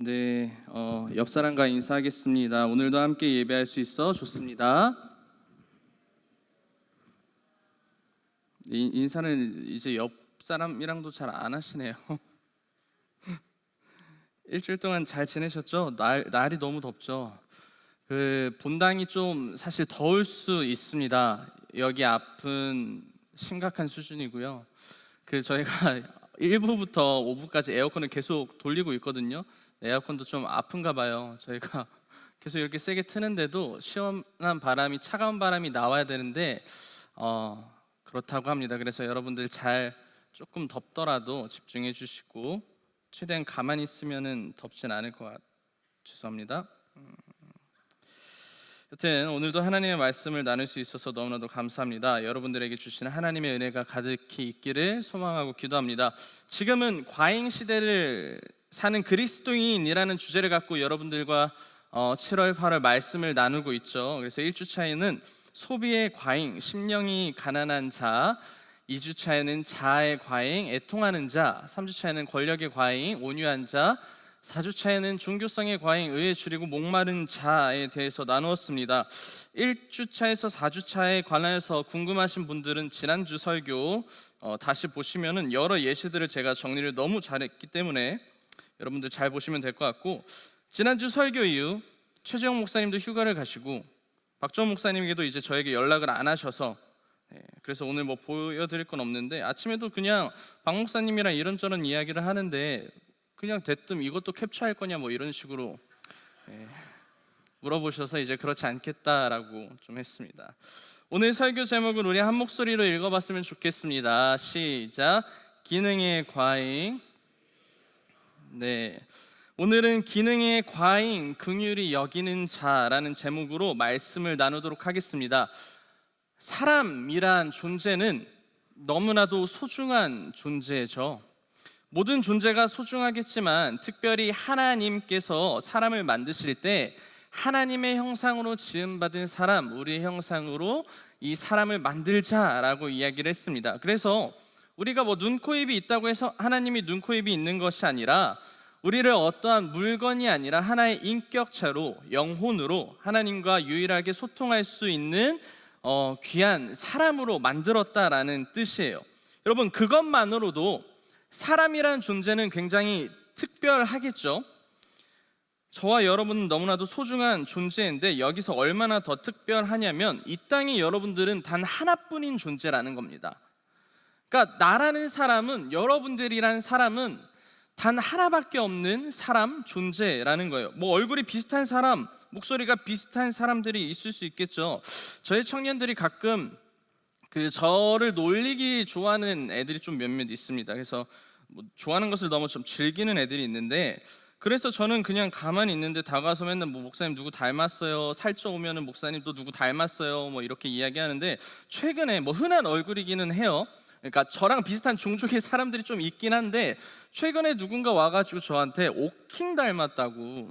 네, 옆 사람과 인사하겠습니다. 오늘도 함께 예배할 수 있어 좋습니다. 인사는 이제 옆 사람이랑도 잘 안 하시네요. 일주일 동안 잘 지내셨죠? 날이 너무 덥죠. 그 본당이 좀 사실 더울 수 있습니다. 여기 앞은 심각한 수준이고요. 저희가 1부부터 5부까지 에어컨을 계속 돌리고 있거든요. 에어컨도 좀 아픈가 봐요. 저희가 계속 이렇게 세게 트는데도 시원한 바람이, 차가운 바람이 나와야 되는데 그렇다고 합니다. 그래서 여러분들 잘, 조금 덥더라도 집중해 주시고 최대한 가만히 있으면은 덥진 않을 것 같아요. 죄송합니다. 여튼 오늘도 하나님의 말씀을 나눌 수 있어서 너무나도 감사합니다. 여러분들에게 주시는 하나님의 은혜가 가득히 있기를 소망하고 기도합니다. 지금은 과잉 시대를 사는 그리스도인이라는 주제를 갖고 여러분들과 7월 8월 말씀을 나누고 있죠. 그래서 1주차에는 소비의 과잉, 심령이 가난한 자, 2주차에는 자아의 과잉, 애통하는 자, 3주차에는 권력의 과잉, 온유한 자, 4주차에는 종교성의 과잉, 의에 줄이고 목마른 자에 대해서 나누었습니다. 1주차에서 4주차에 관하여서 궁금하신 분들은 지난주 설교 다시 보시면은 여러 예시들을 제가 정리를 너무 잘했기 때문에 여러분들 잘 보시면 될 것 같고, 지난주 설교 이후 최재형 목사님도 휴가를 가시고 박정원 목사님에게도 이제 저에게 연락을 안 하셔서 그래서 오늘 뭐 보여드릴 건 없는데, 아침에도 그냥 박 목사님이랑 이런저런 이야기를 하는데 그냥 대뜸 이것도 캡처할 거냐 뭐 이런 식으로 물어보셔서 이제 그렇지 않겠다라고 좀 했습니다. 오늘 설교 제목을 우리 한 목소리로 읽어봤으면 좋겠습니다. 시작. 기능의 과잉. 네, 오늘은 기능의 과잉, 긍휼히 여기는 자라는 제목으로 말씀을 나누도록 하겠습니다. 사람이란 존재는 너무나도 소중한 존재죠. 모든 존재가 소중하겠지만 특별히 하나님께서 사람을 만드실 때 하나님의 형상으로 지음받은 사람, 우리의 형상으로 이 사람을 만들자라고 이야기를 했습니다. 그래서 우리가 뭐 눈, 코, 입이 있다고 해서 하나님이 눈, 코, 입이 있는 것이 아니라 우리를 어떠한 물건이 아니라 하나의 인격체로, 영혼으로 하나님과 유일하게 소통할 수 있는 귀한 사람으로 만들었다라는 뜻이에요. 여러분, 그것만으로도 사람이란 존재는 굉장히 특별하겠죠. 저와 여러분은 너무나도 소중한 존재인데 여기서 얼마나 더 특별하냐면 이 땅에 여러분들은 단 하나뿐인 존재라는 겁니다. 그러니까 나라는 사람은, 여러분들이란 사람은 단 하나밖에 없는 사람, 존재라는 거예요. 뭐 얼굴이 비슷한 사람, 목소리가 비슷한 사람들이 있을 수 있겠죠. 저희 청년들이 가끔 저를 놀리기 좋아하는 애들이 좀 몇몇 있습니다. 그래서 뭐 좋아하는 것을 너무 좀 즐기는 애들이 있는데, 그래서 저는 그냥 가만히 있는데 다가와서 맨날 뭐 목사님 누구 닮았어요, 살쪄 오면은 목사님 또 누구 닮았어요, 뭐 이렇게 이야기하는데, 최근에 뭐 흔한 얼굴이기는 해요. 그러니까 저랑 비슷한 종족의 사람들이 좀 있긴 한데 최근에 누군가 와가지고 저한테 오킹 닮았다고.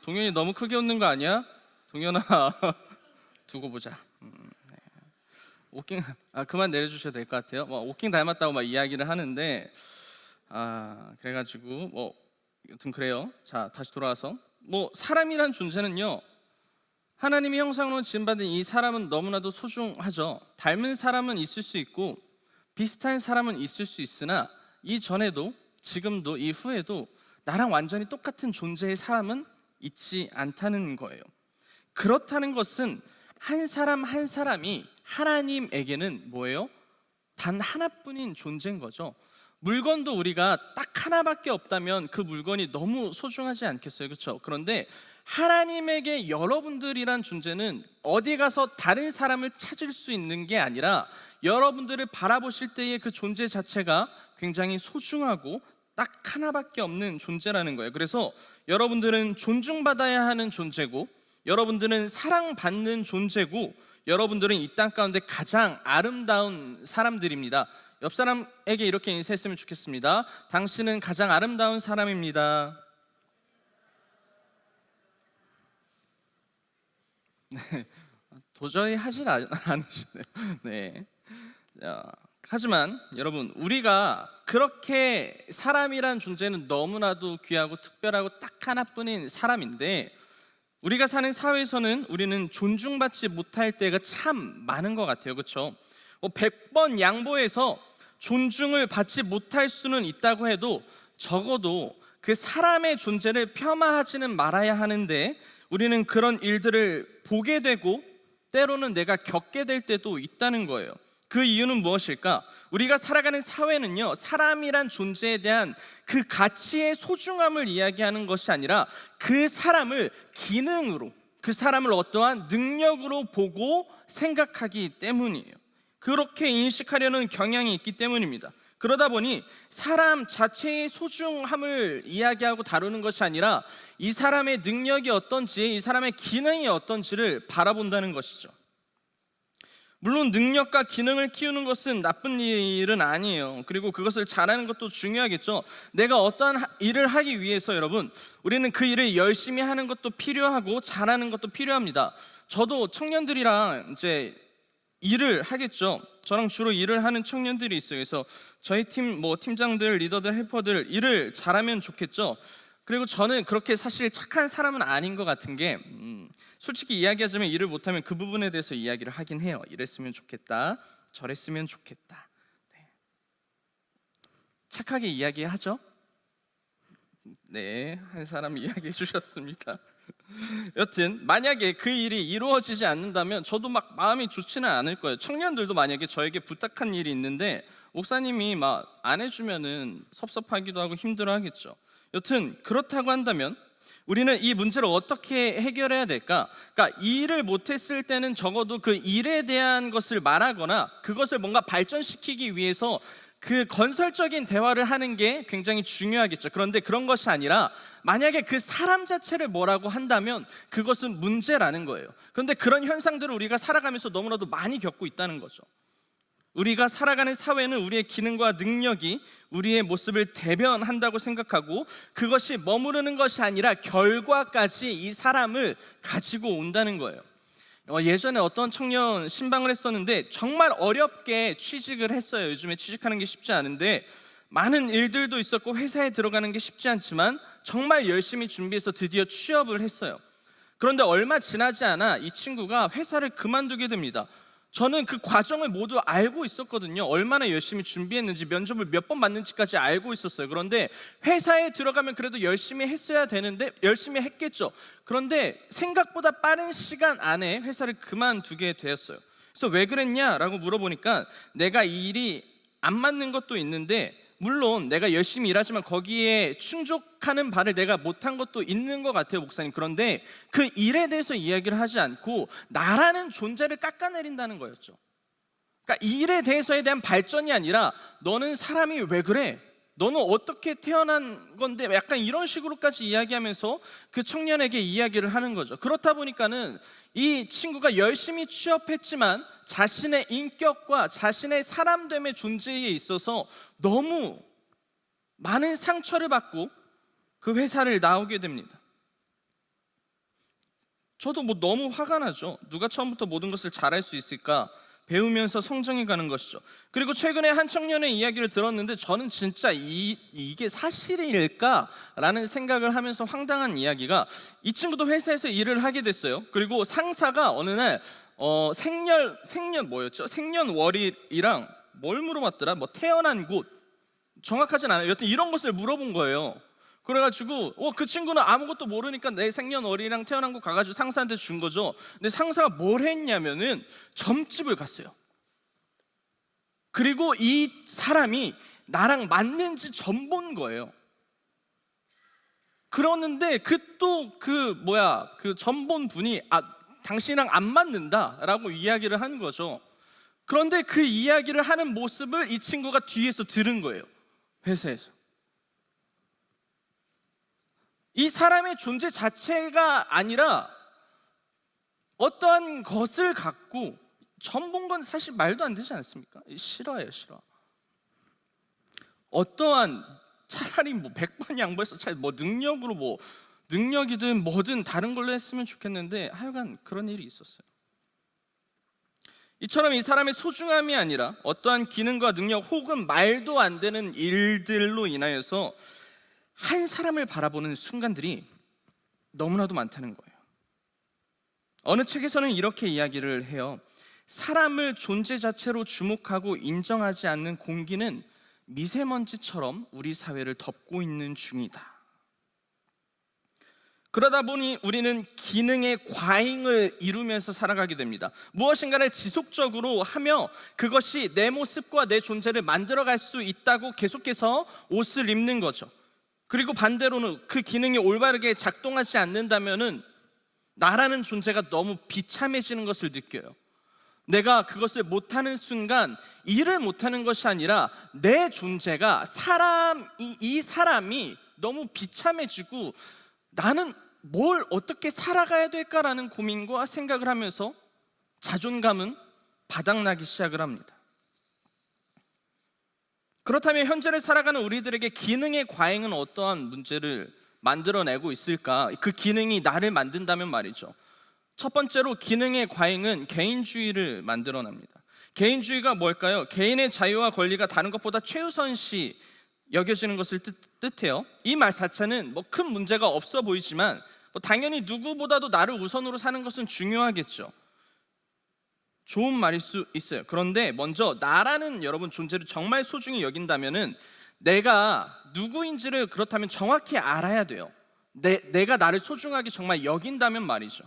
동현이 너무 크게 웃는 거 아니야? 동현아 두고 보자. 오킹, 그만 내려주셔도 될 것 같아요. 뭐 오킹 닮았다고 막 이야기를 하는데 그래가지고 뭐 여튼 그래요. 자, 다시 돌아와서 뭐 사람이란 존재는요, 하나님의 형상으로 지음받은 이 사람은 너무나도 소중하죠. 닮은 사람은 있을 수 있고 비슷한 사람은 있을 수 있으나 이전에도 지금도 이후에도 나랑 완전히 똑같은 존재의 사람은 있지 않다는 거예요. 그렇다는 것은 한 사람 한 사람이 하나님에게는 뭐예요? 단 하나뿐인 존재인 거죠. 물건도 우리가 딱 하나밖에 없다면 그 물건이 너무 소중하지 않겠어요? 그렇죠? 그런데 하나님에게 여러분들이란 존재는 어디 가서 다른 사람을 찾을 수 있는 게 아니라 여러분들을 바라보실 때의 그 존재 자체가 굉장히 소중하고 딱 하나밖에 없는 존재라는 거예요. 그래서 여러분들은 존중받아야 하는 존재고, 여러분들은 사랑받는 존재고, 여러분들은 이 땅 가운데 가장 아름다운 사람들입니다. 옆 사람에게 이렇게 인사했으면 좋겠습니다. 당신은 가장 아름다운 사람입니다. 네, 도저히 하질 않으시네요. 네. 자, 하지만 여러분, 우리가 그렇게 사람이란 존재는 너무나도 귀하고 특별하고 딱 하나뿐인 사람인데, 우리가 사는 사회에서는 우리는 존중받지 못할 때가 참 많은 것 같아요. 그렇죠? 100번 양보해서 존중을 받지 못할 수는 있다고 해도 적어도 그 사람의 존재를 폄하하지는 말아야 하는데, 우리는 그런 일들을 보게 되고 때로는 내가 겪게 될 때도 있다는 거예요. 그 이유는 무엇일까? 우리가 살아가는 사회는요, 사람이란 존재에 대한 그 가치의 소중함을 이야기하는 것이 아니라 그 사람을 기능으로, 그 사람을 어떠한 능력으로 보고 생각하기 때문이에요. 그렇게 인식하려는 경향이 있기 때문입니다. 그러다 보니 사람 자체의 소중함을 이야기하고 다루는 것이 아니라 이 사람의 능력이 어떤지, 이 사람의 기능이 어떤지를 바라본다는 것이죠. 물론 능력과 기능을 키우는 것은 나쁜 일은 아니에요. 그리고 그것을 잘하는 것도 중요하겠죠. 내가 어떠한 일을 하기 위해서 여러분, 우리는 그 일을 열심히 하는 것도 필요하고 잘하는 것도 필요합니다. 저도 청년들이랑 이제 일을 하겠죠. 저랑 주로 일을 하는 청년들이 있어요. 그래서 저희 팀 팀장들, 리더들, 헬퍼들 일을 잘하면 좋겠죠. 그리고 저는 그렇게 사실 착한 사람은 아닌 것 같은 게, 솔직히 이야기하자면 일을 못하면 그 부분에 대해서 이야기를 하긴 해요. 이랬으면 좋겠다, 저랬으면 좋겠다. 네. 착하게 이야기하죠? 네, 한 사람 이야기해 주셨습니다. 여튼 만약에 그 일이 이루어지지 않는다면 저도 막 마음이 좋지는 않을 거예요. 청년들도 만약에 저에게 부탁한 일이 있는데 목사님이 막 안 해주면은 섭섭하기도 하고 힘들어하겠죠. 여튼 그렇다고 한다면 우리는 이 문제를 어떻게 해결해야 될까? 그러니까 이 일을 못했을 때는 적어도 그 일에 대한 것을 말하거나 그것을 뭔가 발전시키기 위해서 그 건설적인 대화를 하는 게 굉장히 중요하겠죠. 그런데 그런 것이 아니라 만약에 그 사람 자체를 뭐라고 한다면 그것은 문제라는 거예요. 그런데 그런 현상들을 우리가 살아가면서 너무나도 많이 겪고 있다는 거죠. 우리가 살아가는 사회는 우리의 기능과 능력이 우리의 모습을 대변한다고 생각하고 그것이 머무르는 것이 아니라 결과까지 이 사람을 가지고 온다는 거예요. 예전에 어떤 청년 신방을 했었는데 정말 어렵게 취직을 했어요. 요즘에 취직하는 게 쉽지 않은데 많은 일들도 있었고 회사에 들어가는 게 쉽지 않지만 정말 열심히 준비해서 드디어 취업을 했어요. 그런데 얼마 지나지 않아 이 친구가 회사를 그만두게 됩니다. 저는 그 과정을 모두 알고 있었거든요. 얼마나 열심히 준비했는지, 면접을 몇 번 봤는지까지 알고 있었어요. 그런데 회사에 들어가면 그래도 열심히 했어야 되는데 열심히 했겠죠. 그런데 생각보다 빠른 시간 안에 회사를 그만두게 되었어요. 그래서 왜 그랬냐라고 물어보니까 내가 이 일이 안 맞는 것도 있는데 물론 내가 열심히 일하지만 거기에 충족하는 바를 내가 못한 것도 있는 것 같아요, 목사님. 그런데 그 일에 대해서 이야기를 하지 않고 나라는 존재를 깎아내린다는 거였죠. 그러니까 이 일에 대해서에 대한 발전이 아니라 너는 사람이 왜 그래? 너는 어떻게 태어난 건데? 약간 이런 식으로까지 이야기하면서 그 청년에게 이야기를 하는 거죠. 그렇다 보니까는 이 친구가 열심히 취업했지만 자신의 인격과 자신의 사람됨의 존재에 있어서 너무 많은 상처를 받고 그 회사를 나오게 됩니다. 저도 너무 화가 나죠. 누가 처음부터 모든 것을 잘할 수 있을까? 배우면서 성장해 가는 것이죠. 그리고 최근에 한 청년의 이야기를 들었는데 저는 진짜 이게 사실일까라는 생각을 하면서 황당한 이야기가, 이 친구도 회사에서 일을 하게 됐어요. 그리고 상사가 어느 날 생년월일이랑 뭘 물어봤더라? 태어난 곳, 정확하진 않아요. 여튼 이런 것을 물어본 거예요. 그래가지고 그 친구는 아무것도 모르니까 내 생년월일이랑 태어난 거 가가지고 상사한테 준 거죠. 근데 상사가 뭘 했냐면은 점집을 갔어요. 그리고 이 사람이 나랑 맞는지 점 본 거예요. 그러는데 그 점 본 분이 당신이랑 안 맞는다라고 이야기를 한 거죠. 그런데 그 이야기를 하는 모습을 이 친구가 뒤에서 들은 거예요, 회사에서. 이 사람의 존재 자체가 아니라 어떠한 것을 갖고 점 본 건 사실 말도 안 되지 않습니까? 싫어요, 싫어. 어떠한 차라리 100번 양보해서 차라리 능력으로 능력이든 뭐든 다른 걸로 했으면 좋겠는데 하여간 그런 일이 있었어요. 이처럼 이 사람의 소중함이 아니라 어떠한 기능과 능력 혹은 말도 안 되는 일들로 인하여서 한 사람을 바라보는 순간들이 너무나도 많다는 거예요. 어느 책에서는 이렇게 이야기를 해요. 사람을 존재 자체로 주목하고 인정하지 않는 공기는 미세먼지처럼 우리 사회를 덮고 있는 중이다. 그러다 보니 우리는 기능의 과잉을 이루면서 살아가게 됩니다. 무엇인가를 지속적으로 하며 그것이 내 모습과 내 존재를 만들어갈 수 있다고 계속해서 옷을 입는 거죠. 그리고 반대로는 그 기능이 올바르게 작동하지 않는다면은 나라는 존재가 너무 비참해지는 것을 느껴요. 내가 그것을 못하는 순간 일을 못하는 것이 아니라 내 존재가 이 사람이 너무 비참해지고 나는 뭘 어떻게 살아가야 될까라는 고민과 생각을 하면서 자존감은 바닥나기 시작을 합니다. 그렇다면 현재를 살아가는 우리들에게 기능의 과잉은 어떠한 문제를 만들어내고 있을까? 그 기능이 나를 만든다면 말이죠. 첫 번째로 기능의 과잉은 개인주의를 만들어냅니다. 개인주의가 뭘까요? 개인의 자유와 권리가 다른 것보다 최우선시 여겨지는 것을 뜻해요. 이 말 자체는 큰 문제가 없어 보이지만 당연히 누구보다도 나를 우선으로 사는 것은 중요하겠죠. 좋은 말일 수 있어요. 그런데 먼저 나라는 여러분 존재를 정말 소중히 여긴다면은 내가 누구인지를 그렇다면 정확히 알아야 돼요. 내가 나를 소중하게 정말 여긴다면 말이죠.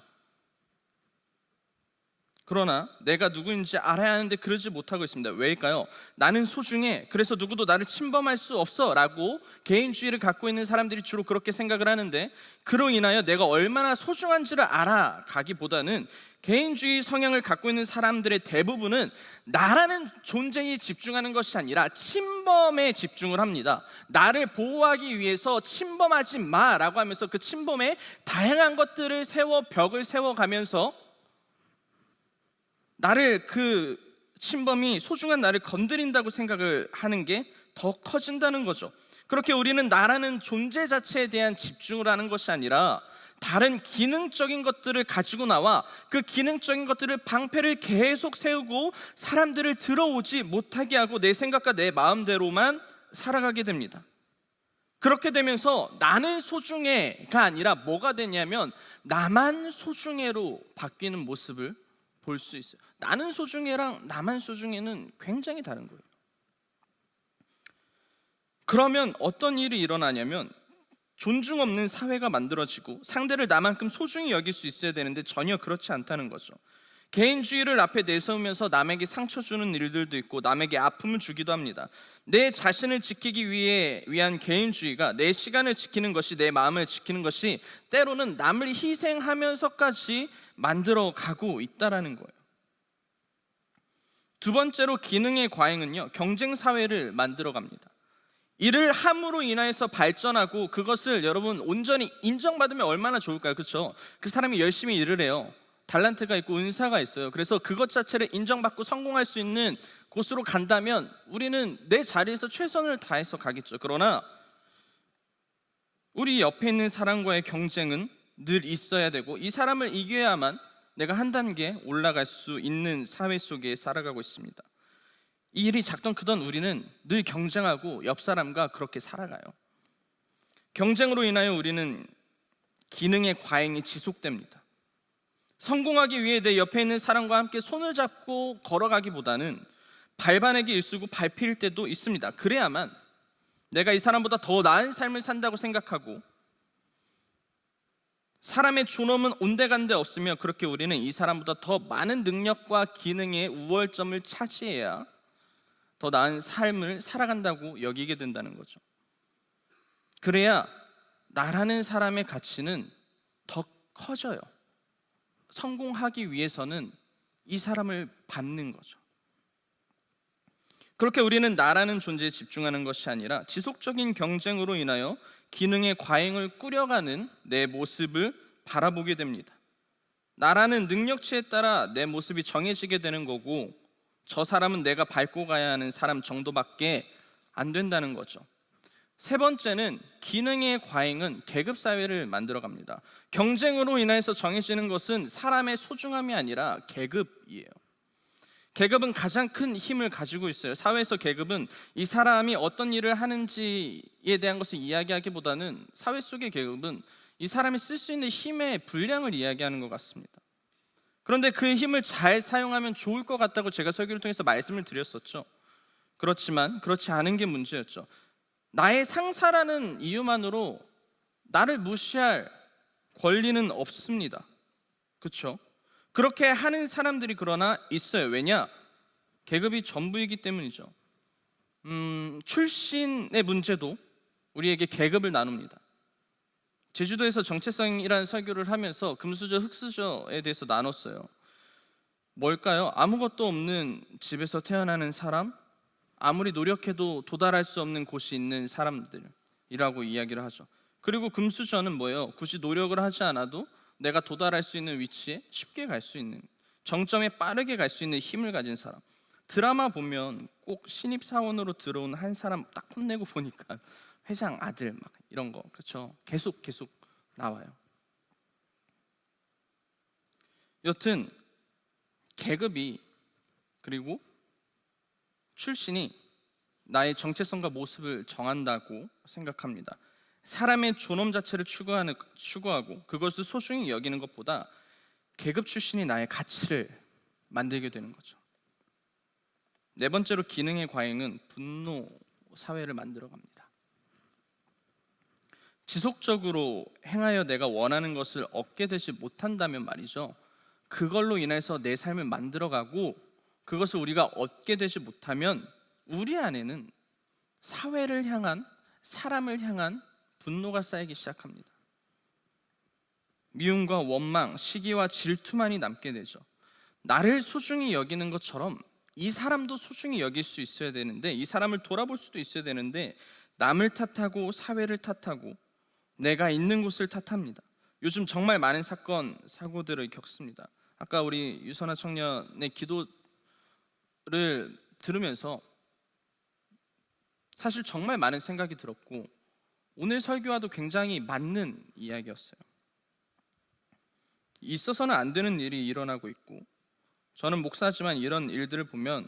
그러나 내가 누구인지 알아야 하는데 그러지 못하고 있습니다. 왜일까요? 나는 소중해. 그래서 누구도 나를 침범할 수 없어 라고 개인주의를 갖고 있는 사람들이 주로 그렇게 생각을 하는데, 그로 인하여 내가 얼마나 소중한지를 알아가기보다는 개인주의 성향을 갖고 있는 사람들의 대부분은 나라는 존재에 집중하는 것이 아니라 침범에 집중을 합니다. 나를 보호하기 위해서 침범하지 마라고 하면서 그 침범에 다양한 것들을 벽을 세워가면서 나를 그 침범이 소중한 나를 건드린다고 생각을 하는 게 더 커진다는 거죠. 그렇게 우리는 나라는 존재 자체에 대한 집중을 하는 것이 아니라 다른 기능적인 것들을 가지고 나와 그 기능적인 것들을 방패를 계속 세우고 사람들을 들어오지 못하게 하고 내 생각과 내 마음대로만 살아가게 됩니다. 그렇게 되면서 나는 소중해가 아니라 뭐가 되냐면 나만 소중해로 바뀌는 모습을 볼 수 있어요. 나는 소중해랑 나만 소중해는 굉장히 다른 거예요. 그러면 어떤 일이 일어나냐면 존중 없는 사회가 만들어지고 상대를 나만큼 소중히 여길 수 있어야 되는데 전혀 그렇지 않다는 거죠. 개인주의를 앞에 내세우면서 남에게 상처 주는 일들도 있고 남에게 아픔을 주기도 합니다. 내 자신을 지키기 위한 개인주의가 내 시간을 지키는 것이, 내 마음을 지키는 것이 때로는 남을 희생하면서까지 만들어 가고 있다라는 거예요. 두 번째로 기능의 과잉은요, 경쟁 사회를 만들어 갑니다. 일을 함으로 인하여서 발전하고 그것을 여러분 온전히 인정받으면 얼마나 좋을까요? 그렇죠? 그 사람이 열심히 일을 해요. 달란트가 있고 은사가 있어요. 그래서 그것 자체를 인정받고 성공할 수 있는 곳으로 간다면 우리는 내 자리에서 최선을 다해서 가겠죠. 그러나 우리 옆에 있는 사람과의 경쟁은 늘 있어야 되고 이 사람을 이겨야만 내가 한 단계 올라갈 수 있는 사회 속에 살아가고 있습니다. 이 일이 작던 크던 우리는 늘 경쟁하고 옆 사람과 그렇게 살아가요. 경쟁으로 인하여 우리는 기능의 과잉이 지속됩니다. 성공하기 위해 내 옆에 있는 사람과 함께 손을 잡고 걸어가기보다는 발반에게 일쓰고 밟힐 때도 있습니다. 그래야만 내가 이 사람보다 더 나은 삶을 산다고 생각하고, 사람의 존엄은 온데간데 없으며 그렇게 우리는 이 사람보다 더 많은 능력과 기능의 우월점을 차지해야 더 나은 삶을 살아간다고 여기게 된다는 거죠. 그래야 나라는 사람의 가치는 더 커져요. 성공하기 위해서는 이 사람을 밟는 거죠. 그렇게 우리는 나라는 존재에 집중하는 것이 아니라 지속적인 경쟁으로 인하여 기능의 과잉을 꾸려가는 내 모습을 바라보게 됩니다. 나라는 능력치에 따라 내 모습이 정해지게 되는 거고, 저 사람은 내가 밟고 가야 하는 사람 정도밖에 안 된다는 거죠. 세 번째는 기능의 과잉은 계급사회를 만들어갑니다. 경쟁으로 인해서 정해지는 것은 사람의 소중함이 아니라 계급이에요. 계급은 가장 큰 힘을 가지고 있어요. 사회에서 계급은 이 사람이 어떤 일을 하는지에 대한 것을 이야기하기보다는 사회 속의 계급은 이 사람이 쓸 수 있는 힘의 분량을 이야기하는 것 같습니다. 그런데 그 힘을 잘 사용하면 좋을 것 같다고 제가 설교를 통해서 말씀을 드렸었죠. 그렇지만 그렇지 않은 게 문제였죠. 나의 상사라는 이유만으로 나를 무시할 권리는 없습니다. 그렇죠? 그렇게 하는 사람들이 그러나 있어요. 왜냐? 계급이 전부이기 때문이죠. 출신의 문제도 우리에게 계급을 나눕니다. 제주도에서 정체성이라는 설교를 하면서 금수저, 흙수저에 대해서 나눴어요. 뭘까요? 아무것도 없는 집에서 태어나는 사람, 아무리 노력해도 도달할 수 없는 곳이 있는 사람들이라고 이야기를 하죠. 그리고 금수저는 뭐예요? 굳이 노력을 하지 않아도 내가 도달할 수 있는 위치에 쉽게 갈 수 있는, 정점에 빠르게 갈 수 있는 힘을 가진 사람. 드라마 보면 꼭 신입사원으로 들어온 한 사람 딱 혼내고 보니까 회장 아들 막 이런 거, 그렇죠? 계속 나와요. 여튼 계급이 그리고 출신이 나의 정체성과 모습을 정한다고 생각합니다. 사람의 존엄 자체를 추구하고 그것을 소중히 여기는 것보다 계급 출신이 나의 가치를 만들게 되는 거죠. 네 번째로 기능의 과잉은 분노 사회를 만들어 갑니다. 지속적으로 행하여 내가 원하는 것을 얻게 되지 못한다면 말이죠, 그걸로 인해서 내 삶을 만들어가고 그것을 우리가 얻게 되지 못하면 우리 안에는 사회를 향한, 사람을 향한 분노가 쌓이기 시작합니다. 미움과 원망, 시기와 질투만이 남게 되죠. 나를 소중히 여기는 것처럼 이 사람도 소중히 여길 수 있어야 되는데, 이 사람을 돌아볼 수도 있어야 되는데 남을 탓하고 사회를 탓하고 내가 있는 곳을 탓합니다. 요즘 정말 많은 사건, 사고들을 겪습니다. 아까 우리 유선아 청년의 기도를 들으면서 사실 정말 많은 생각이 들었고 오늘 설교와도 굉장히 맞는 이야기였어요. 있어서는 안 되는 일이 일어나고 있고, 저는 목사지만 이런 일들을 보면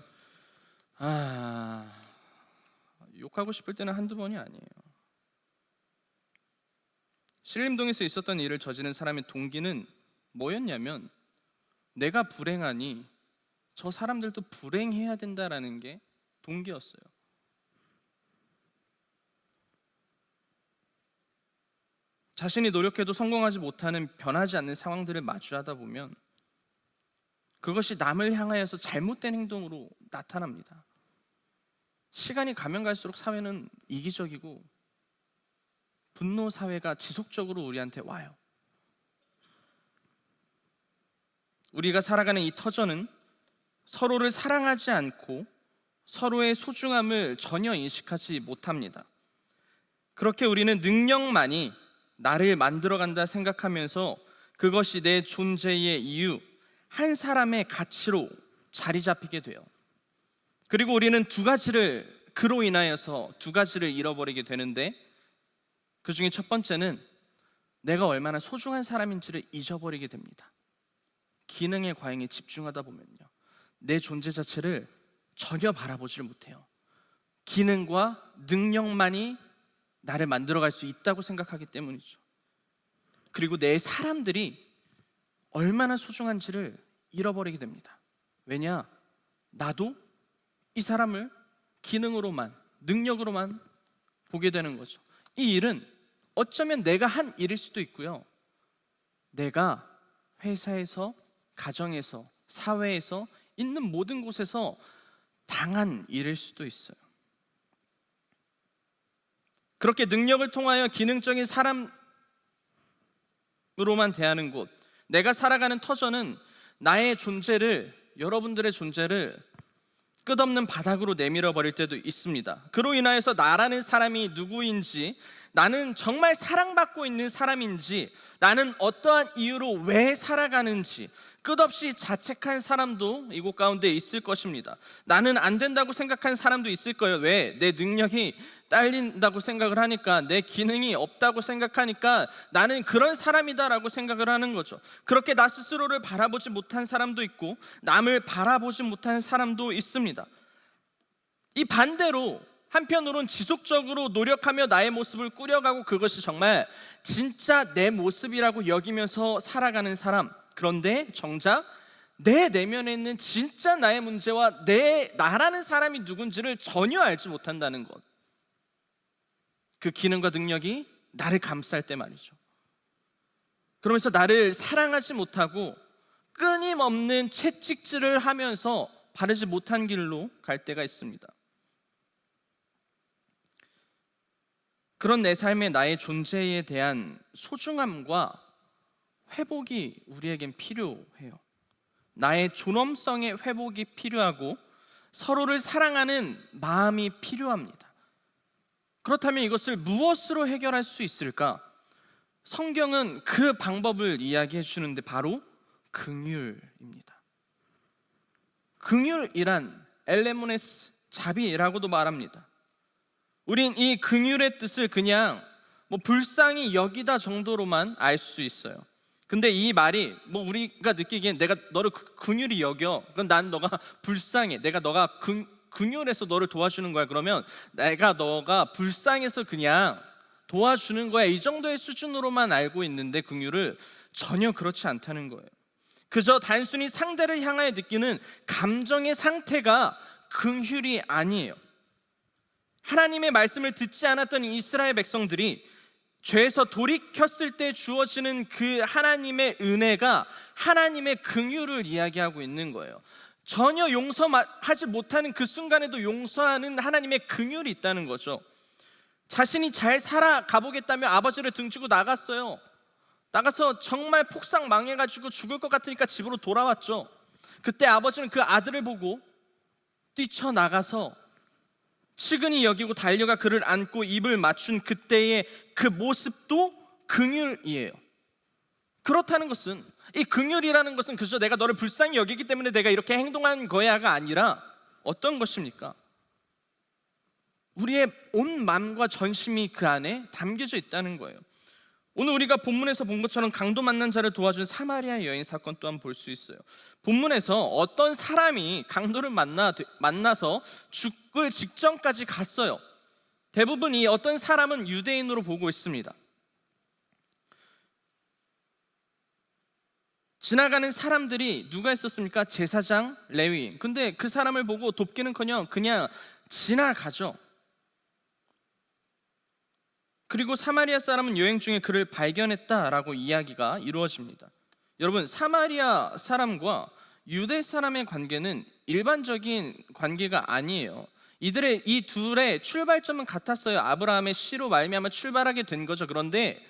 욕하고 싶을 때는 한두 번이 아니에요. 신림동에서 있었던 일을 저지른 사람의 동기는 뭐였냐면, 내가 불행하니 저 사람들도 불행해야 된다라는 게 동기였어요. 자신이 노력해도 성공하지 못하는, 변하지 않는 상황들을 마주하다 보면 그것이 남을 향하여서 잘못된 행동으로 나타납니다. 시간이 가면 갈수록 사회는 이기적이고 분노 사회가 지속적으로 우리한테 와요. 우리가 살아가는 이 터전은 서로를 사랑하지 않고 서로의 소중함을 전혀 인식하지 못합니다. 그렇게 우리는 능력만이 나를 만들어간다 생각하면서 그것이 내 존재의 이유, 한 사람의 가치로 자리 잡히게 돼요. 그리고 우리는 그로 인하여서 두 가지를 잃어버리게 되는데, 그 중에 첫 번째는 내가 얼마나 소중한 사람인지를 잊어버리게 됩니다. 기능의 과잉에 집중하다 보면요, 내 존재 자체를 전혀 바라보지를 못해요. 기능과 능력만이 나를 만들어갈 수 있다고 생각하기 때문이죠. 그리고 내 사람들이 얼마나 소중한지를 잃어버리게 됩니다. 왜냐? 나도 이 사람을 기능으로만, 능력으로만 보게 되는 거죠. 이 일은 어쩌면 내가 한 일일 수도 있고요, 내가 회사에서, 가정에서, 사회에서 있는 모든 곳에서 당한 일일 수도 있어요. 그렇게 능력을 통하여 기능적인 사람으로만 대하는 곳, 내가 살아가는 터전은 나의 존재를, 여러분들의 존재를 끝없는 바닥으로 내밀어 버릴 때도 있습니다. 그로 인하여서 나라는 사람이 누구인지, 나는 정말 사랑받고 있는 사람인지, 나는 어떠한 이유로 왜 살아가는지, 끝없이 자책한 사람도 이곳 가운데 있을 것입니다. 나는 안 된다고 생각한 사람도 있을 거예요. 왜? 내 능력이 딸린다고 생각을 하니까, 내 기능이 없다고 생각하니까 나는 그런 사람이다라고 생각을 하는 거죠. 그렇게 나 스스로를 바라보지 못한 사람도 있고 남을 바라보지 못한 사람도 있습니다. 이 반대로 한편으론 지속적으로 노력하며 나의 모습을 꾸려가고 그것이 정말 진짜 내 모습이라고 여기면서 살아가는 사람, 그런데 정작 내 내면에 있는 진짜 나의 문제와 나라는 사람이 누군지를 전혀 알지 못한다는 것, 그 기능과 능력이 나를 감쌀 때 말이죠. 그러면서 나를 사랑하지 못하고 끊임없는 채찍질을 하면서 바르지 못한 길로 갈 때가 있습니다. 그런 내 삶의 나의 존재에 대한 소중함과 회복이 우리에겐 필요해요. 나의 존엄성의 회복이 필요하고 서로를 사랑하는 마음이 필요합니다. 그렇다면 이것을 무엇으로 해결할 수 있을까? 성경은 그 방법을 이야기해 주는데 바로 긍휼입니다. 긍휼이란 엘레모네스, 자비라고도 말합니다. 우린 이 긍휼의 뜻을 그냥 불쌍히 여기다 정도로만 알 수 있어요. 근데 이 말이 우리가 느끼기엔 내가 너를 긍휼히 여겨, 그럼 난 너가 불쌍해, 너가 긍휼해서 너를 도와주는 거야. 그러면 너가 불쌍해서 그냥 도와주는 거야, 이 정도의 수준으로만 알고 있는데 긍휼을 전혀 그렇지 않다는 거예요. 그저 단순히 상대를 향하여 느끼는 감정의 상태가 긍휼이 아니에요. 하나님의 말씀을 듣지 않았던 이스라엘 백성들이 죄에서 돌이켰을 때 주어지는 그 하나님의 은혜가 하나님의 긍휼을 이야기하고 있는 거예요. 전혀 용서하지 못하는 그 순간에도 용서하는 하나님의 긍휼이 있다는 거죠. 자신이 잘 살아가 보겠다며 아버지를 등지고 나갔어요. 나가서 정말 폭삭 망해가지고 죽을 것 같으니까 집으로 돌아왔죠. 그때 아버지는 그 아들을 보고 뛰쳐나가서 측은히 여기고 달려가 그를 안고 입을 맞춘 그때의 그 모습도 긍휼이에요. 그렇다는 것은, 이 긍휼이라는 것은 그저 내가 너를 불쌍히 여기기 때문에 내가 이렇게 행동한 거야가 아니라 어떤 것입니까? 우리의 온 마음과 전심이 그 안에 담겨져 있다는 거예요. 오늘 우리가 본문에서 본 것처럼 강도 만난 자를 도와준 사마리아 여인 사건 또한 볼 수 있어요. 본문에서 어떤 사람이 강도를 만나서 죽을 직전까지 갔어요. 대부분 이 어떤 사람은 유대인으로 보고 있습니다. 지나가는 사람들이 누가 있었습니까? 제사장, 레위인. 근데 그 사람을 보고 돕기는커녕 그냥 지나가죠. 그리고 사마리아 사람은 여행 중에 그를 발견했다라고 이야기가 이루어집니다. 여러분, 사마리아 사람과 유대 사람의 관계는 일반적인 관계가 아니에요. 이 둘의 출발점은 같았어요. 아브라함의 씨로 말미암아 출발하게 된 거죠. 그런데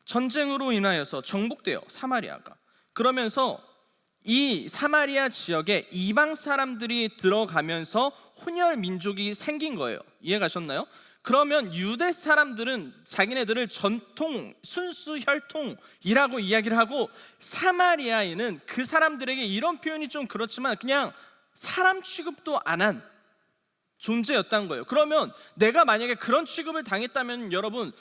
전쟁으로 인하여서 정복돼요, 사마리아가. 그러면서 이 사마리아 지역에 이방 사람들이 들어가면서 혼혈 민족이 생긴 거예요. 이해가셨나요? 그러면 유대 사람들은 자기네들을 전통, 순수 혈통이라고 이야기를 하고, 사마리아인은 그 사람들에게 이런 표현이 좀 그렇지만 그냥 사람 취급도 안 한 존재였다는 거예요. 그러면 내가 만약에 그런 취급을 당했다면 여러분,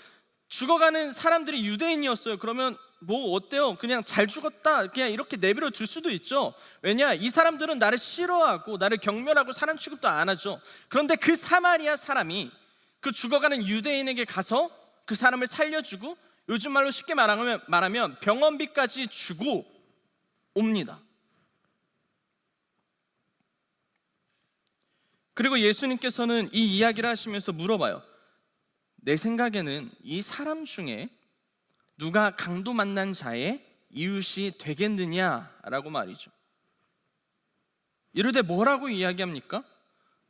죽어가는 사람들이 유대인이었어요. 그러면 어때요? 그냥 잘 죽었다, 그냥 이렇게 내버려 둘 수도 있죠. 왜냐? 이 사람들은 나를 싫어하고 나를 경멸하고 사람 취급도 안 하죠. 그런데 그 사마리아 사람이 그 죽어가는 유대인에게 가서 그 사람을 살려주고, 요즘 말로 쉽게 말하면 병원비까지 주고 옵니다. 그리고 예수님께서는 이 이야기를 하시면서 물어봐요. 내 생각에는 이 사람 중에 누가 강도 만난 자의 이웃이 되겠느냐라고 말이죠. 이르되 뭐라고 이야기합니까?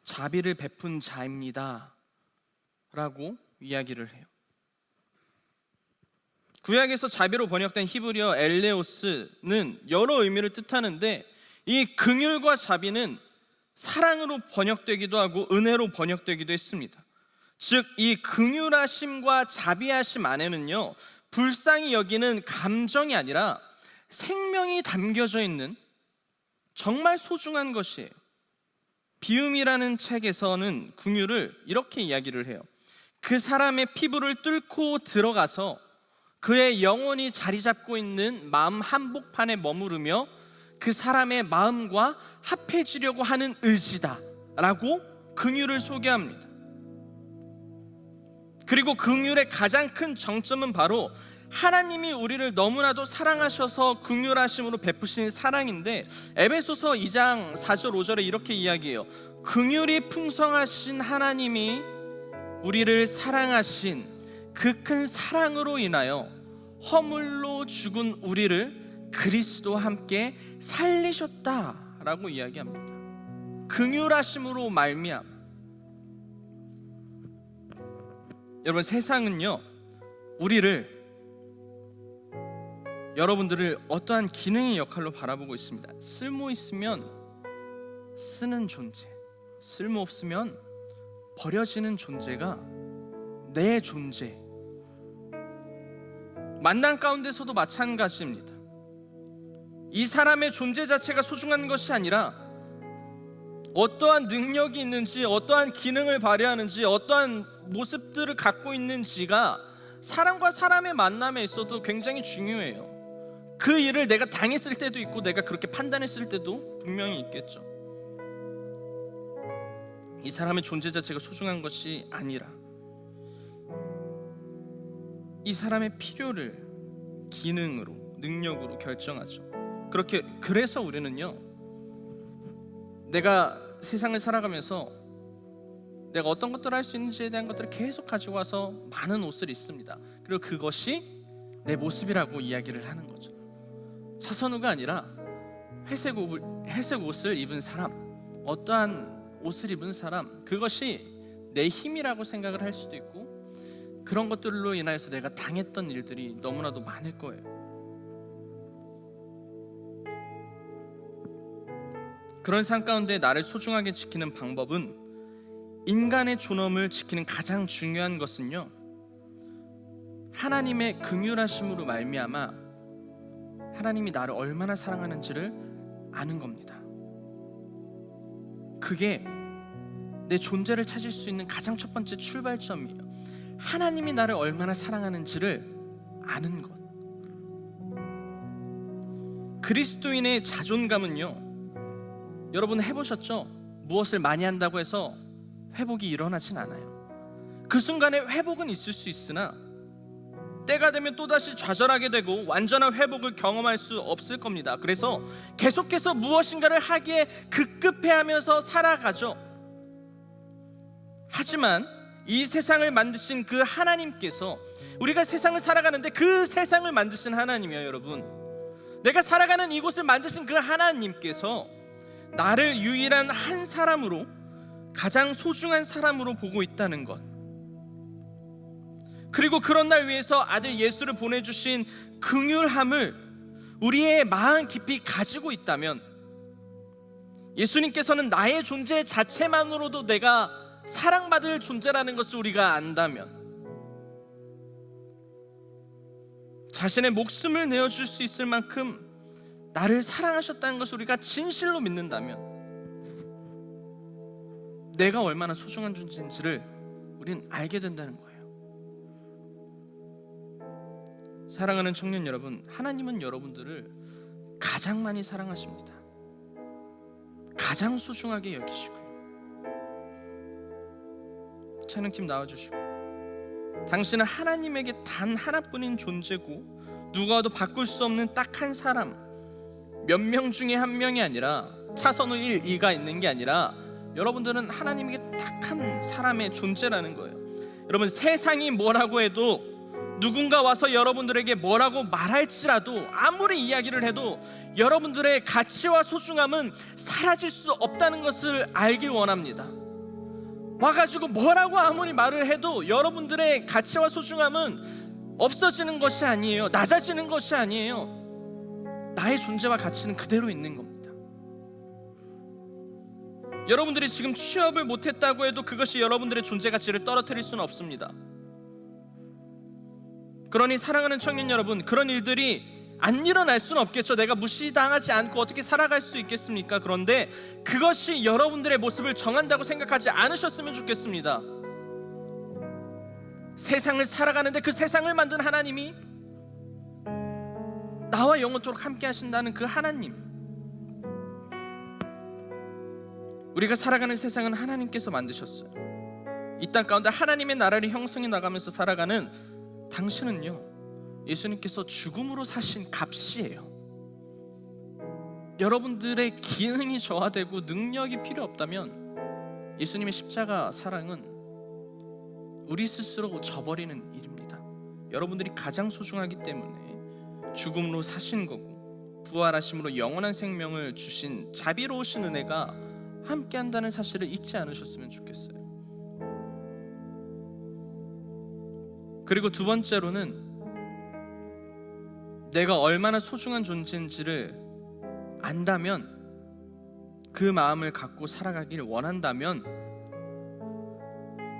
자비를 베푼 자입니다 라고 이야기를 해요. 구약에서 자비로 번역된 히브리어 엘레오스는 여러 의미를 뜻하는데, 이 긍휼과 자비는 사랑으로 번역되기도 하고 은혜로 번역되기도 했습니다. 즉, 이 긍휼하심과 자비하심 안에는요, 불쌍히 여기는 감정이 아니라 생명이 담겨져 있는 정말 소중한 것이에요. 비움이라는 책에서는 긍휼을 이렇게 이야기를 해요. 그 사람의 피부를 뚫고 들어가서 그의 영혼이 자리 잡고 있는 마음 한복판에 머무르며 그 사람의 마음과 합해지려고 하는 의지다 라고 긍휼을 소개합니다. 그리고 긍휼의 가장 큰 정점은 바로 하나님이 우리를 너무나도 사랑하셔서 긍휼하심으로 베푸신 사랑인데, 에베소서 2장 4절 5절에 이렇게 이야기해요. 긍휼이 풍성하신 하나님이 우리를 사랑하신 그 큰 사랑으로 인하여 허물로 죽은 우리를 그리스도와 함께 살리셨다라고 이야기합니다. 긍휼하심으로 말미암아. 여러분, 세상은요 여러분들을 어떠한 기능의 역할로 바라보고 있습니다. 쓸모 있으면 쓰는 존재, 쓸모 없으면 버려지는 존재가 내 존재. 만남 가운데서도 마찬가지입니다. 이 사람의 존재 자체가 소중한 것이 아니라 어떠한 능력이 있는지, 어떠한 기능을 발휘하는지, 어떠한 모습들을 갖고 있는지가 사람과 사람의 만남에 있어도 굉장히 중요해요. 그 일을 내가 당했을 때도 있고 내가 그렇게 판단했을 때도 분명히 있겠죠. 이 사람의 존재 자체가 소중한 것이 아니라 이 사람의 필요를 기능으로, 능력으로 결정하죠. 그래서 우리는요, 내가 세상을 살아가면서 내가 어떤 것들을 할 수 있는지에 대한 것들을 계속 가지고 와서 많은 옷을 입습니다. 그리고 그것이 내 모습이라고 이야기를 하는 거죠. 차선우가 아니라 회색 옷을 입은 사람, 어떠한 옷을 입은 사람, 그것이 내 힘이라고 생각을 할 수도 있고, 그런 것들로 인하여서 내가 당했던 일들이 너무나도 많을 거예요. 그런 삶 가운데 나를 소중하게 지키는 방법은, 인간의 존엄을 지키는 가장 중요한 것은요, 하나님의 긍휼하심으로 말미암아 하나님이 나를 얼마나 사랑하는지를 아는 겁니다. 그게 내 존재를 찾을 수 있는 가장 첫 번째 출발점이에요. 하나님이 나를 얼마나 사랑하는지를 아는 것. 그리스도인의 자존감은요, 여러분 해보셨죠? 무엇을 많이 한다고 해서 회복이 일어나진 않아요. 그 순간에 회복은 있을 수 있으나 때가 되면 또다시 좌절하게 되고 완전한 회복을 경험할 수 없을 겁니다. 그래서 계속해서 무엇인가를 하기에 급급해하면서 살아가죠. 하지만 이 세상을 만드신 그 하나님께서, 우리가 세상을 살아가는데 그 세상을 만드신 하나님이요, 여러분, 내가 살아가는 이곳을 만드신 그 하나님께서 나를 유일한 한 사람으로, 가장 소중한 사람으로 보고 있다는 것, 그리고 그런 날 위해서 아들 예수를 보내주신 긍휼함을 우리의 마음 깊이 가지고 있다면, 예수님께서는 나의 존재 자체만으로도 내가 사랑받을 존재라는 것을 우리가 안다면, 자신의 목숨을 내어줄 수 있을 만큼 나를 사랑하셨다는 것을 우리가 진실로 믿는다면, 내가 얼마나 소중한 존재인지를 우리는 알게 된다는 거예요. 사랑하는 청년 여러분, 하나님은 여러분들을 가장 많이 사랑하십니다. 가장 소중하게 여기시고요. 찬양팀 나와주시고, 당신은 하나님에게 단 하나뿐인 존재고 누가 와도 바꿀 수 없는 딱 한 사람, 몇 명 중에 한 명이 아니라 차선우 1, 2가 있는 게 아니라 여러분들은 하나님에게 딱 한 사람의 존재라는 거예요. 여러분, 세상이 뭐라고 해도, 누군가 와서 여러분들에게 뭐라고 말할지라도, 아무리 이야기를 해도 여러분들의 가치와 소중함은 사라질 수 없다는 것을 알길 원합니다. 와가지고 뭐라고 아무리 말을 해도 여러분들의 가치와 소중함은 없어지는 것이 아니에요. 낮아지는 것이 아니에요. 나의 존재와 가치는 그대로 있는 겁니다. 여러분들이 지금 취업을 못했다고 해도 그것이 여러분들의 존재 가치를 떨어뜨릴 수는 없습니다. 그러니 사랑하는 청년 여러분, 그런 일들이 안 일어날 수는 없겠죠. 내가 무시당하지 않고 어떻게 살아갈 수 있겠습니까? 그런데 그것이 여러분들의 모습을 정한다고 생각하지 않으셨으면 좋겠습니다. 세상을 살아가는데 그 세상을 만든 하나님이 나와 영원토록 함께 하신다는 그 하나님, 우리가 살아가는 세상은 하나님께서 만드셨어요. 이 땅 가운데 하나님의 나라를 형성해 나가면서 살아가는 당신은요, 예수님께서 죽음으로 사신 값이에요. 여러분들의 기능이 저하되고 능력이 필요 없다면 예수님의 십자가 사랑은 우리 스스로 져버리는 일입니다. 여러분들이 가장 소중하기 때문에 죽음으로 사신 거고, 부활하심으로 영원한 생명을 주신 자비로우신 은혜가 함께한다는 사실을 잊지 않으셨으면 좋겠어요. 그리고 두 번째로는 내가 얼마나 소중한 존재인지를 안다면, 그 마음을 갖고 살아가길 원한다면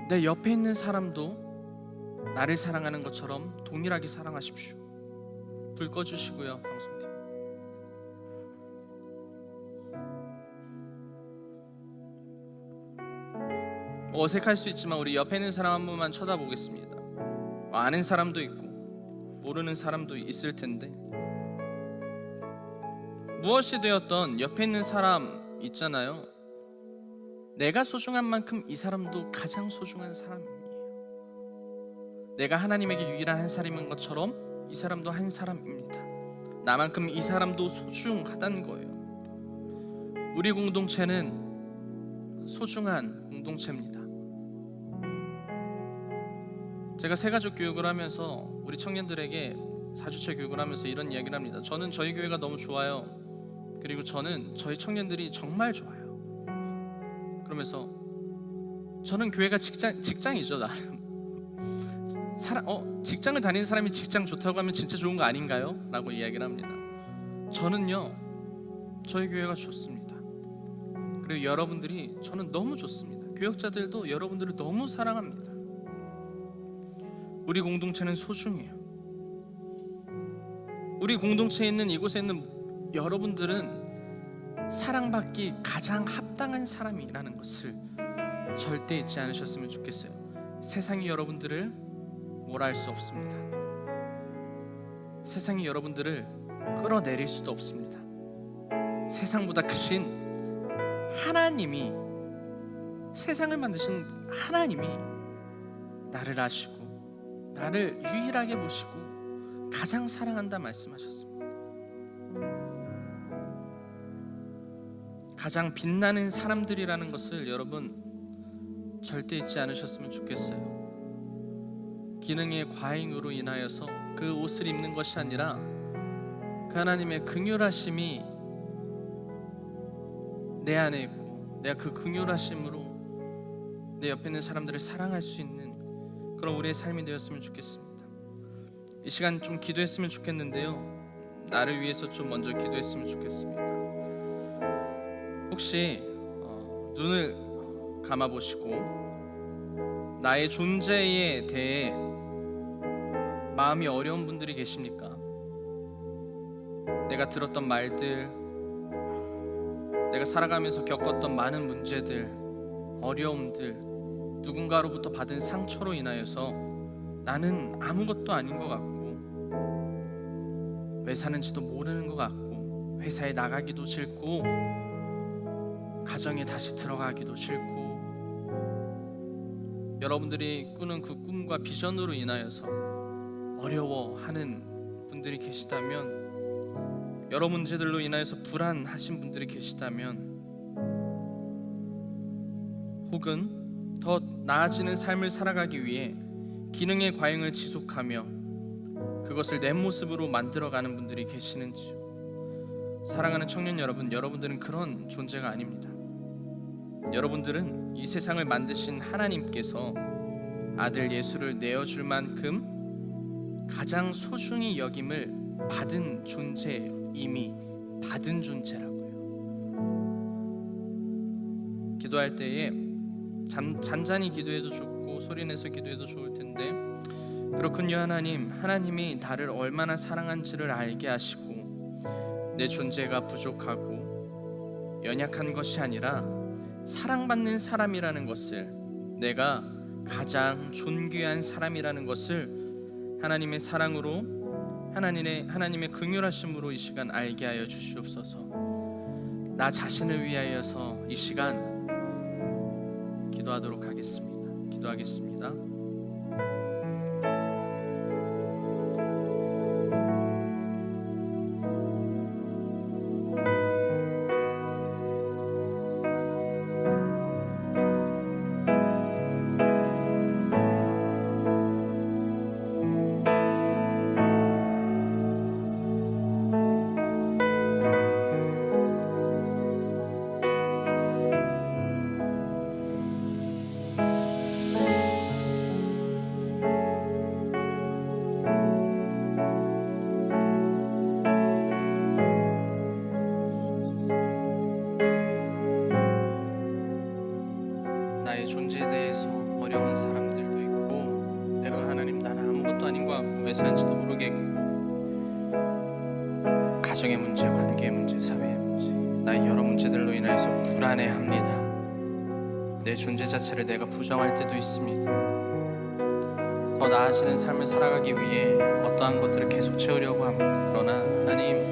내 옆에 있는 사람도 나를 사랑하는 것처럼 동일하게 사랑하십시오. 불 꺼주시고요, 방송팀. 어색할 수 있지만 우리 옆에 있는 사람 한 번만 쳐다보겠습니다. 아는 사람도 있고 모르는 사람도 있을 텐데, 무엇이 되었던 옆에 있는 사람 있잖아요. 내가 소중한 만큼 이 사람도 가장 소중한 사람이에요. 내가 하나님에게 유일한 한 사람인 것처럼 이 사람도 한 사람입니다. 나만큼 이 사람도 소중하다는 거예요. 우리 공동체는 소중한 공동체입니다. 제가 새가족 교육을 하면서 우리 청년들에게 사주체 교육을 하면서 이런 이야기를 합니다. 저는 저희 교회가 너무 좋아요. 그리고 저는 저희 청년들이 정말 좋아요. 그러면서 저는 교회가 직장이죠, 나름. 직장을 다니는 사람이 직장 좋다고 하면 진짜 좋은 거 아닌가요? 라고 이야기를 합니다. 저는요, 저희 교회가 좋습니다. 그리고 여러분들이 저는 너무 좋습니다. 교역자들도 여러분들을 너무 사랑합니다. 우리 공동체는 소중해요. 우리 공동체에 있는, 이곳에 있는 여러분들은 사랑받기 가장 합당한 사람이라는 것을 절대 잊지 않으셨으면 좋겠어요. 세상이 여러분들을 뭐라 할 수 없습니다. 세상이 여러분들을 끌어내릴 수도 없습니다. 세상보다 크신 하나님이, 세상을 만드신 하나님이 나를 아시고 나를 유일하게 보시고 가장 사랑한다 말씀하셨습니다. 가장 빛나는 사람들이라는 것을 여러분 절대 잊지 않으셨으면 좋겠어요. 기능의 과잉으로 인하여서 그 옷을 입는 것이 아니라 그 하나님의 긍휼하심이 내 안에 있고, 내가 그 긍휼하심으로 내 옆에 있는 사람들을 사랑할 수 있는 그런 우리의 삶이 되었으면 좋겠습니다. 이 시간 좀 기도했으면 좋겠는데요, 나를 위해서 좀 먼저 기도했으면 좋겠습니다. 혹시 눈을 감아보시고 나의 존재에 대해 마음이 어려운 분들이 계십니까? 내가 들었던 말들, 내가 살아가면서 겪었던 많은 문제들, 어려움들, 누군가로부터 받은 상처로 인하여서 나는 아무것도 아닌 것 같고, 왜 사는지도 모르는 것 같고, 회사에 나가기도 싫고, 가정에 다시 들어가기도 싫고, 여러분들이 꾸는 그 꿈과 비전으로 인하여서 어려워하는 분들이 계시다면, 여러 문제들로 인하여서 불안하신 분들이 계시다면, 혹은 더 나아지는 삶을 살아가기 위해 기능의 과잉을 지속하며 그것을 내 모습으로 만들어가는 분들이 계시는지요? 사랑하는 청년 여러분, 여러분들은 그런 존재가 아닙니다. 여러분들은 이 세상을 만드신 하나님께서 아들 예수를 내어줄 만큼 가장 소중히 여김을 받은 존재예요. 이미 받은 존재라고요. 기도할 때에 잔잔히 기도해도 좋고 소리내서 기도해도 좋을 텐데, 그렇군요. 하나님이 나를 얼마나 사랑한지를 알게 하시고 내 존재가 부족하고 연약한 것이 아니라 사랑받는 사람이라는 것을, 내가 가장 존귀한 사람이라는 것을 하나님의 사랑으로, 하나님의 긍휼하심으로 이 시간 알게 하여 주시옵소서. 나 자신을 위하여서 이 시간 기도하도록 하겠습니다. 기도하겠습니다. 나의 존재에 대해서 어려운 사람들도 있고, 때로는 하나님 나는 아무것도 아닌 것 같고 왜 사는지도 모르겠고, 가정의 문제, 관계의 문제, 사회의 문제, 나의 여러 문제들로 인해서 불안해합니다. 내 존재 자체를 내가 부정할 때도 있습니다. 더 나아지는 삶을 살아가기 위해 어떠한 것들을 계속 채우려고 합니다. 그러나 하나님,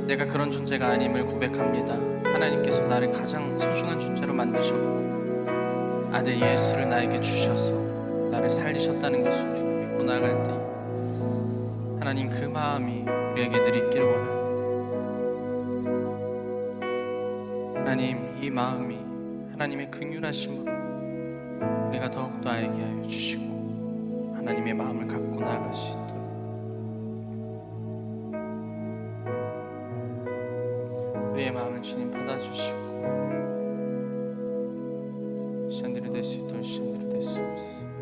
내가 그런 존재가 아님을 고백합니다. 하나님께서 나를 가장 소중한 존재로 만드셨고 아들 예수를 나에게 주셔서 나를 살리셨다는 것을 우리가 믿고 나아갈 때, 하나님 그 마음이 우리에게 늘 있길 원합니다. 하나님, 이 마음이 하나님의 긍휼하심으로 우리가 더욱더 알게 하여 주시고 하나님의 마음을 갖고 나아갈 수 있도록 우리의 마음을 주님 받아주시고 시간들이 될 수 있도록 시간들이 될 수 없으세요.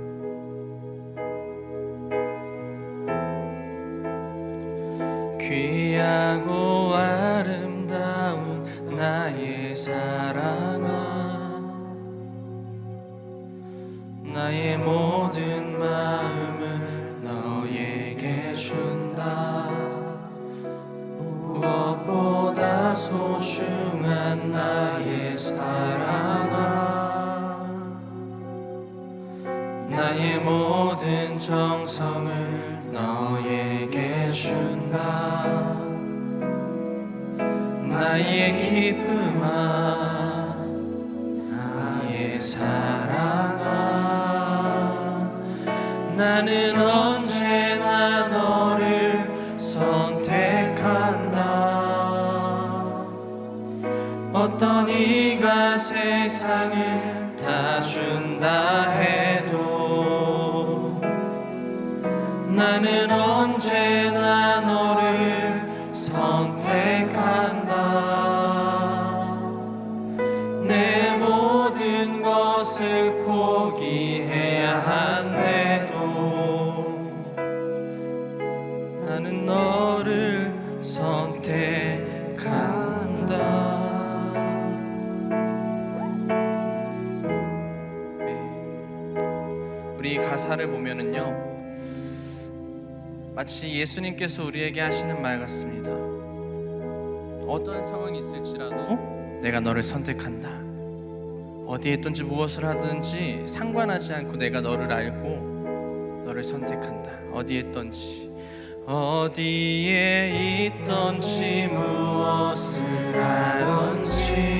귀하고 아름다운 나의 사랑아, 나의 모든 마음을 너에게 준다. 무엇보다 소중한 나의 사랑아, 나의 모든 정성을 너에게 준다. 나의 기쁨아, 나의 사랑아, 나는 언제나 너를 선택한다. 어떤 이가 세상을 다 준다 해도 나는 언제나 너를 선택한다. 내 모든 것을 포기해야 한데도 나는 너를 선택한다. 우리 가사를 보면은요, 마치 예수님께서 우리에게 하시는 말 같습니다. 어떠한 상황이 있을지라도 내가 너를 선택한다. 어디에 있든지 무엇을 하든지 상관하지 않고 내가 너를 알고 너를 선택한다. 어디에 있든지 무엇을 하든지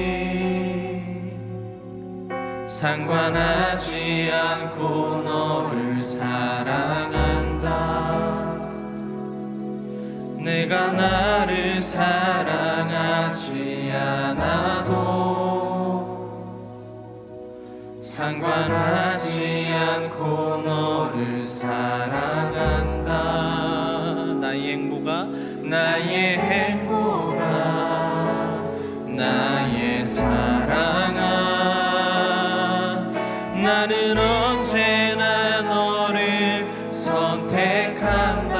상관하지 않고 너를 사랑한다. 내가 나를 사랑하지 않아도 상관하지 않고 너를 사랑한다. 나의 행복아, 나의 사랑아, 나는 언제나 너를 선택한다.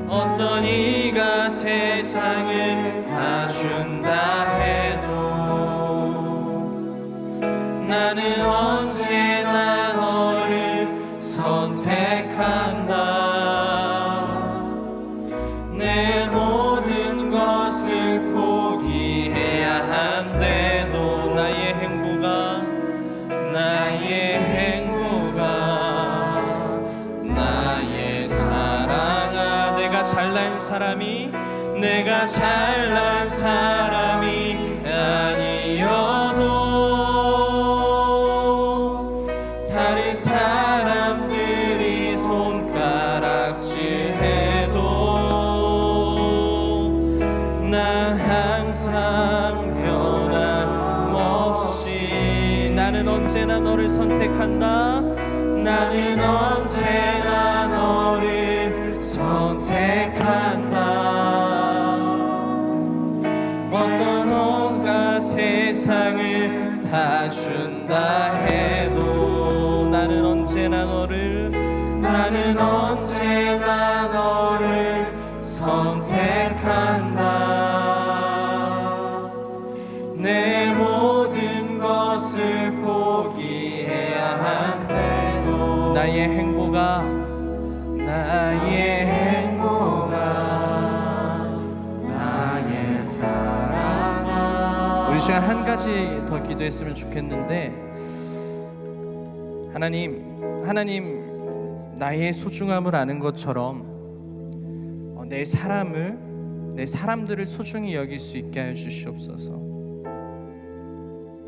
어떤 이가 세상을 다 준다 해도 내가 잘난 사람이 아니어도 다른 사람들이 손가락질해도 난 항상 변함없이 나는 언제나 너를 선택한다. 나는 언제나 너를 선택한다. 어떤 온갖 세상을 다 준다 해도 나는 언제나 너를 선택한다. 내 모든 것을 포기해야 한대도 나의 행복아 나의 사랑아. 우리 시간 한 가지 더 기도했으면 좋겠는데, 하나님 나의 소중함을 아는 것처럼 내 사람들을 소중히 여길 수 있게 하여 주시옵소서.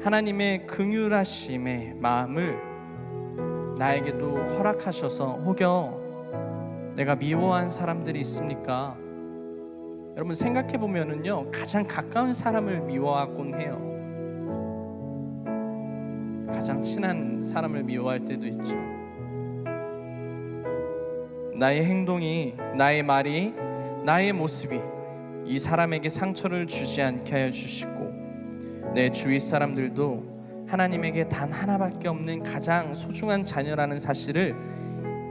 하나님의 긍휼하심의 마음을 나에게도 허락하셔서, 혹여 내가 미워한 사람들이 있습니까? 여러분 생각해 보면은요, 가장 가까운 사람을 미워하곤 해요. 가장 친한 사람을 미워할 때도 있죠. 나의 행동이, 나의 말이, 나의 모습이 이 사람에게 상처를 주지 않게 하여 주시고, 내 주위 사람들도 하나님에게 단 하나밖에 없는 가장 소중한 자녀라는 사실을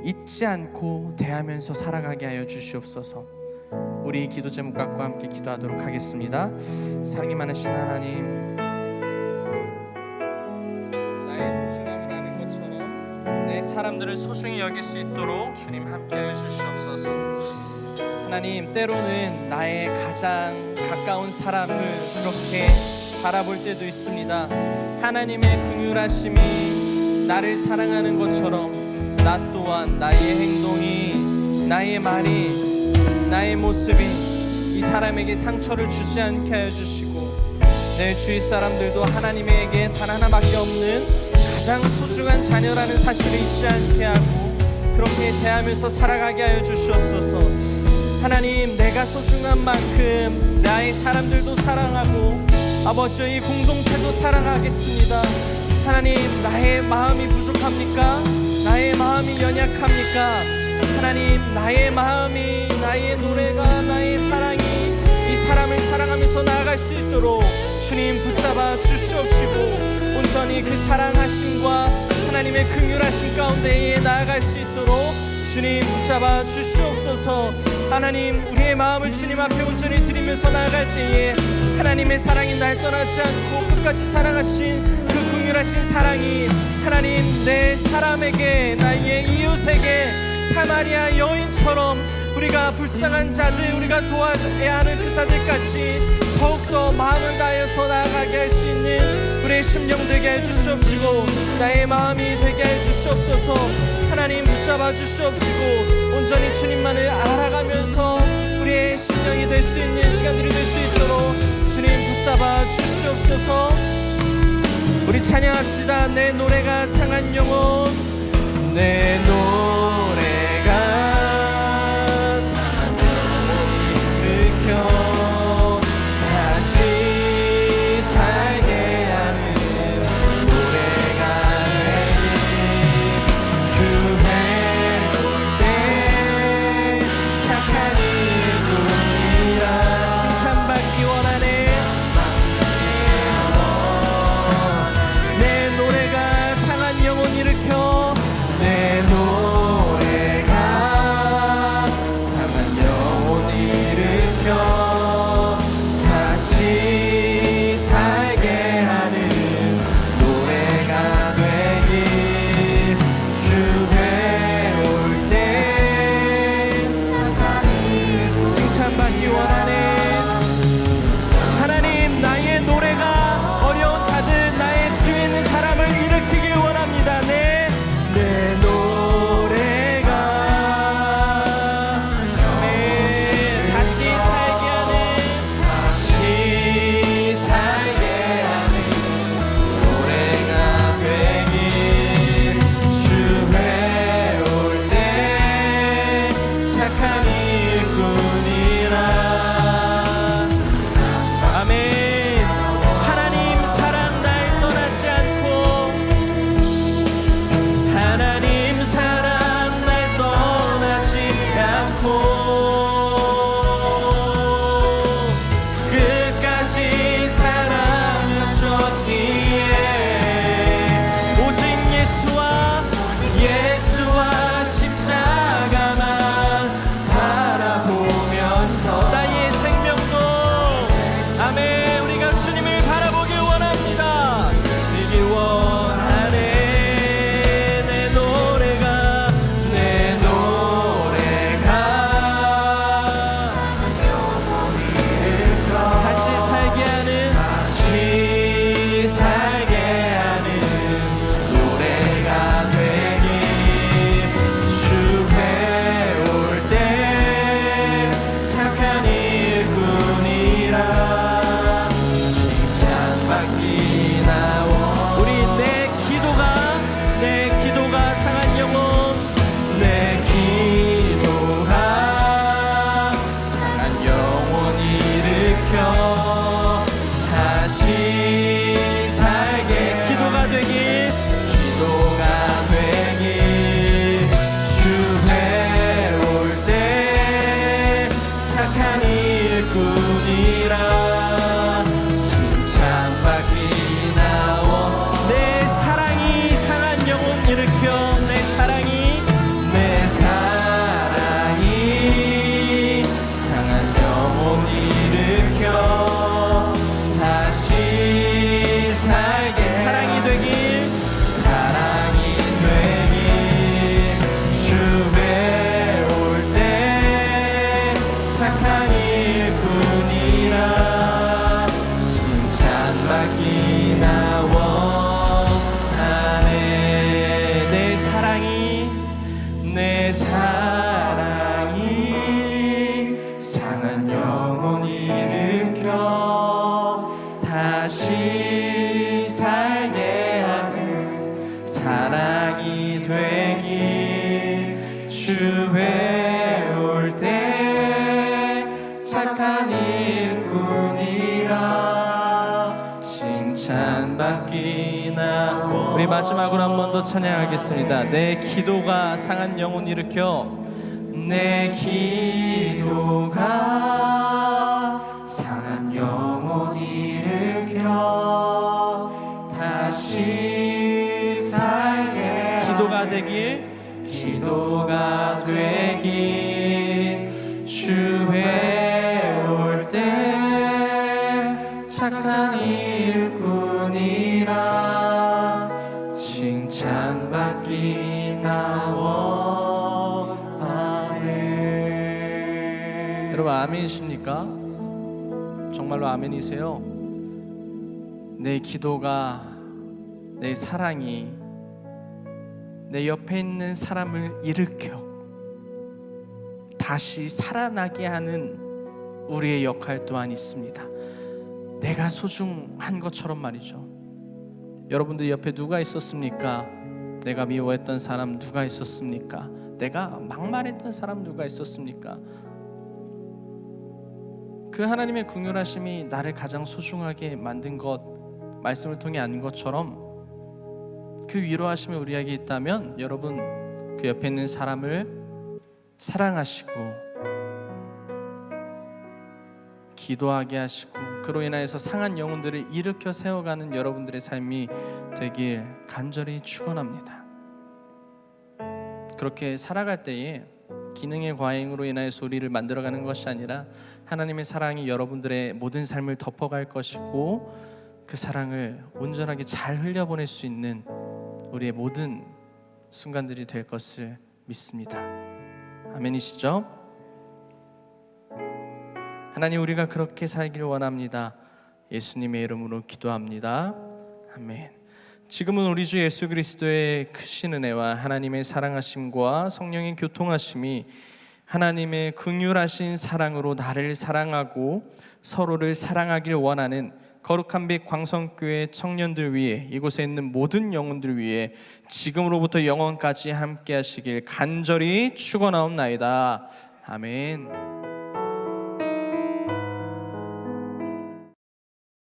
잊지 않고 대하면서 살아가게 하여 주시옵소서. 우리 기도 제목 갖고 함께 기도하도록 하겠습니다. 사랑이 많으신 하나님, 나의 소중함을 아는 것처럼 내 사람들을 소중히 여길 수 있도록 주님 함께 하여 주시옵소서. 하나님, 때로는 나의 가장 가까운 사람을 그렇게 바라볼 때도 있습니다. 하나님의 긍휼하심이 나를 사랑하는 것처럼 나 또한 나의 행동이, 나의 말이, 나의 모습이 이 사람에게 상처를 주지 않게 하여 주시고, 내 주위 사람들도 하나님에게 단 하나밖에 없는 가장 소중한 자녀라는 사실을 잊지 않게 하고 그렇게 대하면서 살아가게 하여 주시옵소서. 하나님, 내가 소중한 만큼 나의 사람들도 사랑하고 아버지 이 공동체도 사랑하겠습니다. 하나님, 나의 마음이 부족합니까? 나의 마음이 연약합니까? 하나님, 나의 마음이, 나의 노래가, 나의 사랑이 이 사람을 사랑하면서 나아갈 수 있도록 주님 붙잡아 주시옵시고, 온전히 그 사랑하심과 하나님의 긍휼하심 가운데에 나아갈 수 있도록 주님 붙잡아 주시옵소서. 하나님, 우리의 마음을 주님 앞에 온전히 드리면서 나아갈 때에 하나님의 사랑이 날 떠나지 않고 끝까지 사랑하신 그 긍휼하신 사랑이 하나님 내 사람에게, 나의 이웃에게 사마리아 여인처럼 우리가 불쌍한 자들, 우리가 도와줘야 하는 그 자들까지 더욱더 마음을 다하여서 나아가게 할 수 있는 우리의 심령 되게 해주시옵시고, 나의 마음이 되게 해주시옵소서. 하나님 붙잡아 주시옵시고, 온전히 주님만을 알아가면서 우리의 심령이 될 수 있는 시간들이 될 수 있도록 주님 붙잡아 주시옵소서. 우리 찬양합시다. 내 노래가 상한 영혼, 내 노래가 상한 영혼이 일으켜 다시 살게 하는 노래가 되니, 주 배울 때 착한 일뿐이라 칭찬받기 원하네. 내 노래가 상한 영혼 일으켜, 내 노래 다시 살게 하는 사랑이 되길 주 외올 때 착한 일꾼이라 칭찬받기나. 우리 마지막으로 한 번 더 찬양하겠습니다. 내 기도가 상한 영혼 일으켜, 내 기도가 상한 영혼 일으켜 다시 살게 기도가 되길 주 외올 때 착한 일꾼이라 칭찬받기 나워. 아멘. 여러분 아멘이십니까? 정말로 아멘이세요? 내 기도가, 내 사랑이 내 옆에 있는 사람을 일으켜 다시 살아나게 하는 우리의 역할 또한 있습니다. 내가 소중한 것처럼 말이죠. 여러분들 옆에 누가 있었습니까? 내가 미워했던 사람 누가 있었습니까? 내가 막말했던 사람 누가 있었습니까? 그 하나님의 긍휼하심이 나를 가장 소중하게 만든 것, 말씀을 통해 안 것처럼 그 위로하심이 우리에게 있다면 여러분 그 옆에 있는 사람을 사랑하시고 기도하게 하시고 그로 인하여서 상한 영혼들을 일으켜 세워가는 여러분들의 삶이 되길 간절히 축원합니다. 그렇게 살아갈 때에 기능의 과잉으로 인하여서 우리를 만들어가는 것이 아니라 하나님의 사랑이 여러분들의 모든 삶을 덮어갈 것이고 그 사랑을 온전하게 잘 흘려보낼 수 있는 우리의 모든 순간들이 될 것을 믿습니다. 아멘이시죠? 하나님, 우리가 그렇게 살기를 원합니다. 예수님의 이름으로 기도합니다. 아멘. 지금은 우리 주 예수 그리스도의 크신 은혜와 하나님의 사랑하심과 성령의 교통하심이 하나님의 긍휼하신 사랑으로 나를 사랑하고 서로를 사랑하길 원하는 거룩한 빛 광성교회 청년들 위해, 이곳에 있는 모든 영혼들 위해 지금으로부터 영원까지 함께 하시길 간절히 축원하옵나이다. 아멘.